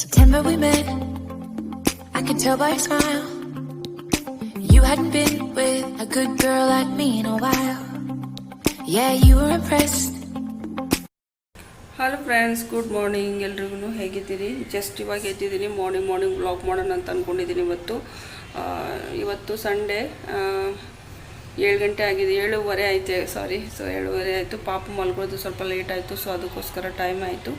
September we met, I could tell by your smile. You hadn't been with a good girl like me in a while. Yeah, you were impressed. Hello friends, good morning. ಎಲ್ರಿಗೂ ಹೇಗಿದ್ದೀರಿ? Just ಇವಾಗ ಎದ್ದಿದ್ದೀನಿ. Morning vlog ಮಾಡೋಣ ಅಂತ ಅಂದ್ಕೊಂಡಿದ್ದೀನಿ. ಇವತ್ತು Sunday, 7 ಗಂಟೆ ಆಗಿದೆ, 7:15 ಆಯಿತು. ಸಾರಿ, 7:15 ಆಯಿತು. ಪಾಪು ಮಲ್ಕೊಳ್ಳೋದು ಸ್ವಲ್ಪ ಲೇಟ್ ಆಯಿತು, ಸೊ ಅದಕ್ಕೋಸ್ಕರ ಟೈಮ್ ಆಯಿತು.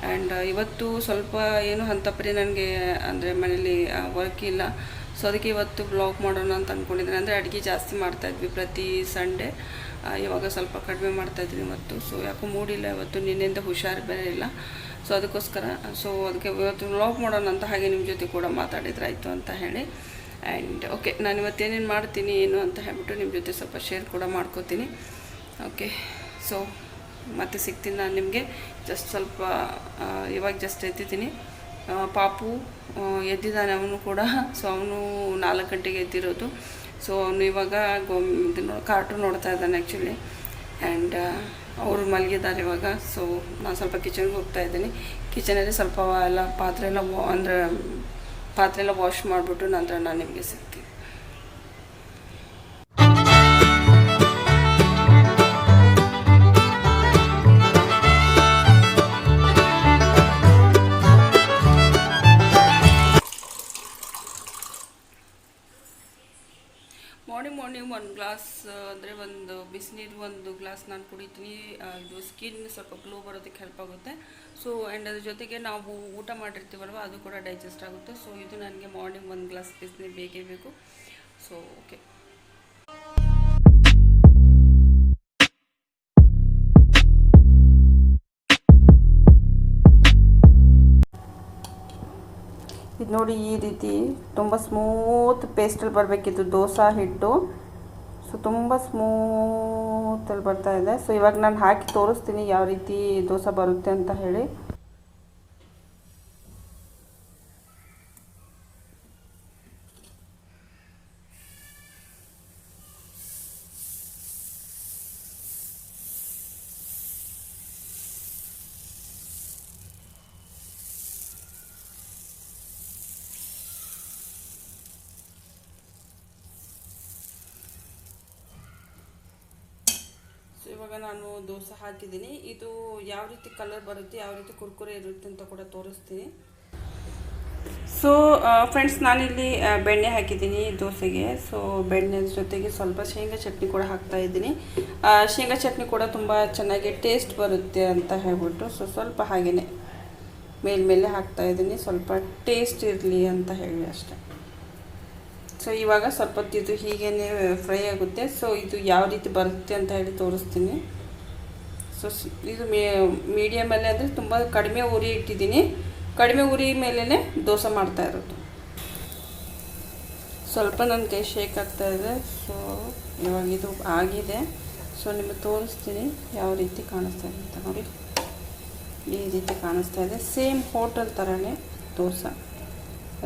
ಆ್ಯಂಡ್ ಇವತ್ತು ಸ್ವಲ್ಪ ಏನು ಹಂತಪರಿ ನನಗೆ ಅಂದರೆ ಮನೇಲಿ ವರ್ಕ್ ಇಲ್ಲ, ಸೊ ಅದಕ್ಕೆ ಇವತ್ತು ಬ್ಲಾಗ್ ಮಾಡೋಣ ಅಂತ ಅಂದ್ಕೊಂಡಿದ್ದೀನಿ. ಅಂದರೆ ಅಡುಗೆ ಜಾಸ್ತಿ ಮಾಡ್ತಾಯಿದ್ವಿ ಪ್ರತಿ ಸಂಡೇ, ಇವಾಗ ಸ್ವಲ್ಪ ಕಡಿಮೆ ಮಾಡ್ತಾಯಿದ್ದೀನಿ ಇವತ್ತು. ಸೊ ಯಾಕೋ ಮೂಡಿಲ್ಲ ಇವತ್ತು, ನಿನ್ನೆಯಿಂದ ಹುಷಾರು ಬೇರೆ ಇಲ್ಲ, ಸೊ ಅದಕ್ಕೋಸ್ಕರ ಅದಕ್ಕೆ ಇವತ್ತು ವ್ಲಾಗ್ ಮಾಡೋಣ ಅಂತ, ಹಾಗೆ ನಿಮ್ಮ ಜೊತೆ ಕೂಡ ಮಾತಾಡಿದ್ರಾಯ್ತು ಅಂತ ಹೇಳಿ. ಆ್ಯಂಡ್ ಓಕೆ, ನಾನು ಇವತ್ತೇನೇನು ಮಾಡ್ತೀನಿ ಏನು ಅಂತ ಹೇಳ್ಬಿಟ್ಟು ನಿಮ್ಮ ಜೊತೆ ಸ್ವಲ್ಪ ಶೇರ್ ಕೂಡ ಮಾಡ್ಕೋತೀನಿ. ಓಕೆ, ಸೊ ಮತ್ತೆ ಸಿಗ್ತೀನಿ ನಾನು ನಿಮಗೆ. ಜಸ್ಟ್ ಸ್ವಲ್ಪ ಇವಾಗ ಜಸ್ಟ್ ಎದ್ದಿದ್ದೀನಿ. ಪಾಪು ಎದ್ದಿದ್ದಾನೆ ಅವನು ಕೂಡ. ಸೊ ಅವನು 4 ಗಂಟೆಗೆ ಎದ್ದಿರೋದು. ಸೊ ಅವನು ಇವಾಗ ಕಾರ್ಟೂನ್ ನೋಡ್ತಾ ಇದ್ದಾನೆ ಆ್ಯಕ್ಚುಲಿ. ಆ್ಯಂಡ್ ಅವರು ಮಲಗಿದ್ದಾರೆ ಇವಾಗ. ಸೊ ನಾನು ಸ್ವಲ್ಪ ಕಿಚನ್ಗೆ ಹೋಗ್ತಾ ಇದ್ದೀನಿ. ಕಿಚನಲ್ಲಿ ಸ್ವಲ್ಪ ಎಲ್ಲ ಪಾತ್ರೆ ಎಲ್ಲ ವಾಶ್ ಮಾಡಿಬಿಟ್ಟು ನಂತರ ನಾನು ನಿಮಗೆ ಸಿಗ್ತೀನಿ. ಮಾರ್ನಿಂಗ್ 1 ಗ್ಲಾಸ್ ಅಂದರೆ ಒಂದು ಬಿಸಿನೀರು 1 ಗ್ಲಾಸ್ ನಾನು ಕುಡಿತೀನಿ. ಇದು ಸ್ಕಿನ್ ಸ್ವಲ್ಪ ಗ್ಲೋ ಬರೋದಕ್ಕೆ ಹೆಲ್ಪ್ ಆಗುತ್ತೆ. ಸೊ ಆ್ಯಂಡ್ ಅದ್ರ ಜೊತೆಗೆ ನಾವು ಊಟ ಮಾಡಿರ್ತೀವಲ್ವ, ಅದು ಕೂಡ ಡೈಜೆಸ್ಟ್ ಆಗುತ್ತೆ. ಸೊ ಇದು ನನಗೆ ಮಾರ್ನಿಂಗ್ 1 ಗ್ಲಾಸ್ ಬಿಸಿನೀರು ಬೇಕೇ ಬೇಕು. ಸೊ ಓಕೆ, ಇದು ನೋಡಿ, ಈ ರೀತಿ ತುಂಬ ಸ್ಮೂತ್ ಪೇಸ್ಟಲ್ಲಿ ಬರಬೇಕಿತ್ತು ದೋಸೆ ಹಿಟ್ಟು. ಸೊ ತುಂಬ ಸ್ಮೂತಲ್ಲಿ ಬರ್ತಾ ಇದೆ. ಸೊ ಇವಾಗ ನಾನು ಹಾಕಿ ತೋರಿಸ್ತೀನಿ ಯಾವ ರೀತಿ ದೋಸೆ ಬರುತ್ತೆ ಅಂತ ಹೇಳಿ. ಇವಾಗ ನಾನು ದೋಸೆ ಹಾಕಿದ್ದೀನಿ. ಇದು ಯಾವ ರೀತಿ ಕಲರ್ ಬರುತ್ತೆ, ಯಾವ ರೀತಿ ಕುರ್ಕುರೆ ಇರುತ್ತೆ ಅಂತ ಕೂಡ ತೋರಿಸ್ತೀನಿ. ಸೊ ಫ್ರೆಂಡ್ಸ್, ನಾನಿಲ್ಲಿ ಬೆಣ್ಣೆ ಹಾಕಿದ್ದೀನಿ ದೋಸೆಗೆ. ಸೊ ಬೆಣ್ಣೆ ಜೊತೆಗೆ ಸ್ವಲ್ಪ ಶೇಂಗಾ ಚಟ್ನಿ ಕೂಡ ಹಾಕ್ತಾಯಿದ್ದೀನಿ. ಶೇಂಗಾ ಚಟ್ನಿ ಕೂಡ ತುಂಬ ಚೆನ್ನಾಗಿ ಟೇಸ್ಟ್ ಬರುತ್ತೆ ಅಂತ ಹೇಳ್ಬಿಟ್ಟು ಸ್ವಲ್ಪ ಹಾಗೆಯೇ ಮೇಲ್ಮೇಲೆ ಹಾಕ್ತಾಯಿದ್ದೀನಿ, ಸ್ವಲ್ಪ ಟೇಸ್ಟ್ ಇರಲಿ ಅಂತ ಹೇಳಿ ಅಷ್ಟೆ. ಸೊ ಇವಾಗ ಸ್ವಲ್ಪ ಹೊತ್ತು ಇದು ಹೀಗೇ ಫ್ರೈ ಆಗುತ್ತೆ. ಸೊ ಇದು ಯಾವ ರೀತಿ ಬರುತ್ತೆ ಅಂತ ಹೇಳಿ ತೋರಿಸ್ತೀನಿ. ಸೊ ಇದು ಮೀಡಿಯಮಲ್ಲಿ ಅಂದರೆ ತುಂಬ ಕಡಿಮೆ ಉರಿ ಇಟ್ಟಿದ್ದೀನಿ. ಕಡಿಮೆ ಉರಿ ಮೇಲೇ ದೋಸೆ ಮಾಡ್ತಾ ಇರೋದು. ಸ್ವಲ್ಪ ನನ್ನ ಕೈ ಶೇಕ್ ಆಗ್ತಾಯಿದೆ. ಸೊ ಇವಾಗ ಇದು ಆಗಿದೆ. ಸೊ ನಿಮಗೆ ತೋರಿಸ್ತೀನಿ ಯಾವ ರೀತಿ ಕಾಣಿಸ್ತಾ ಇದೆ ಅಂತ. ನೋಡಿ, ಈ ರೀತಿ ಕಾಣಿಸ್ತಾ ಇದೆ. ಸೇಮ್ ಹೋಟೆಲ್ ಥರನೇ ದೋಸೆ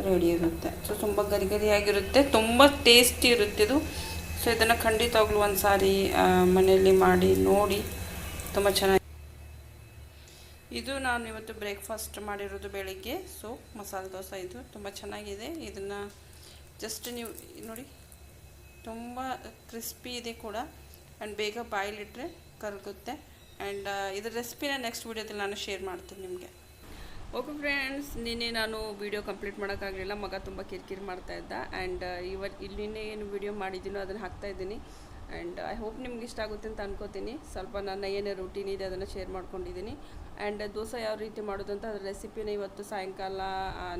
ರೆಡಿ ಇರುತ್ತೆ. ಸೊ ತುಂಬ ಗರಿಗರಿಯಾಗಿರುತ್ತೆ, ತುಂಬ ಟೇಸ್ಟಿ ಇರುತ್ತೆ ಇದು. ಸೊ ಇದನ್ನು ಖಂಡಿತವಾಗ್ಲೂ ಒಂದು ಸಾರಿ ಮನೆಯಲ್ಲಿ ಮಾಡಿ ನೋಡಿ, ತುಂಬ ಚೆನ್ನಾಗಿ. ಇದು ನಾನು ಇವತ್ತು ಬ್ರೇಕ್ಫಾಸ್ಟ್ ಮಾಡಿರೋದು ಬೆಳಿಗ್ಗೆ. ಸೊ ಮಸಾಲೆ ದೋಸೆ ಇದು ತುಂಬ ಚೆನ್ನಾಗಿದೆ. ಇದನ್ನು ಜಸ್ಟ್ ನೀವು ನೋಡಿ, ತುಂಬ ಕ್ರಿಸ್ಪಿ ಇದೆ ಕೂಡ. ಆ್ಯಂಡ್ ಬೇಗ ಬಾಯಲ್ಲಿಟ್ಟರೆ ಕರಗುತ್ತೆ. ಆ್ಯಂಡ್ ಇದರ ರೆಸಿಪಿನ ನೆಕ್ಸ್ಟ್ ವೀಡಿಯೋದಲ್ಲಿ ನಾನು ಶೇರ್ ಮಾಡ್ತೀನಿ ನಿಮಗೆ. ಓಕೆ ಫ್ರೆಂಡ್ಸ್, ನಿನ್ನೆ ನಾನು ವೀಡಿಯೋ ಕಂಪ್ಲೀಟ್ ಮಾಡೋಕ್ಕಾಗಲಿಲ್ಲ. ಮಗ ತುಂಬ ಕಿರಿಕಿರಿ ಮಾಡ್ತಾಯಿದ್ದ. ಆ್ಯಂಡ್ ನಿನ್ನೆ ಏನು ವೀಡಿಯೋ ಮಾಡಿದ್ದೀನೋ ಅದನ್ನು ಹಾಕ್ತಾಯಿದ್ದೀನಿ. ಆ್ಯಂಡ್ ಐ ಹೋಪ್ ನಿಮ್ಗೆ ಇಷ್ಟ ಆಗುತ್ತೆ ಅಂತ ಅನ್ಕೋತೀನಿ. ಸ್ವಲ್ಪ ನನ್ನ ಏನು ರೂಟೀನ್ ಇದೆ ಅದನ್ನು ಶೇರ್ ಮಾಡ್ಕೊಂಡಿದ್ದೀನಿ. ಆ್ಯಂಡ್ ದೋಸೆ ಯಾವ ರೀತಿ ಮಾಡೋದು ಅಂತ ಅದ್ರ ರೆಸಿಪಿನ ಇವತ್ತು ಸಾಯಂಕಾಲ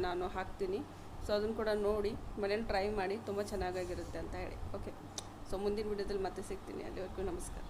ನಾನು ಹಾಕ್ತೀನಿ. ಸೊ ಅದನ್ನು ಕೂಡ ನೋಡಿ ಮನೇಲಿ ಟ್ರೈ ಮಾಡಿ, ತುಂಬ ಚೆನ್ನಾಗಿರುತ್ತೆ ಅಂತ ಹೇಳಿ. ಓಕೆ, ಸೊ ಮುಂದಿನ ವೀಡಿಯೋದಲ್ಲಿ ಮತ್ತೆ ಸಿಗ್ತೀನಿ. ಅಲ್ಲಿವರೆಗೂ ನಮಸ್ಕಾರ.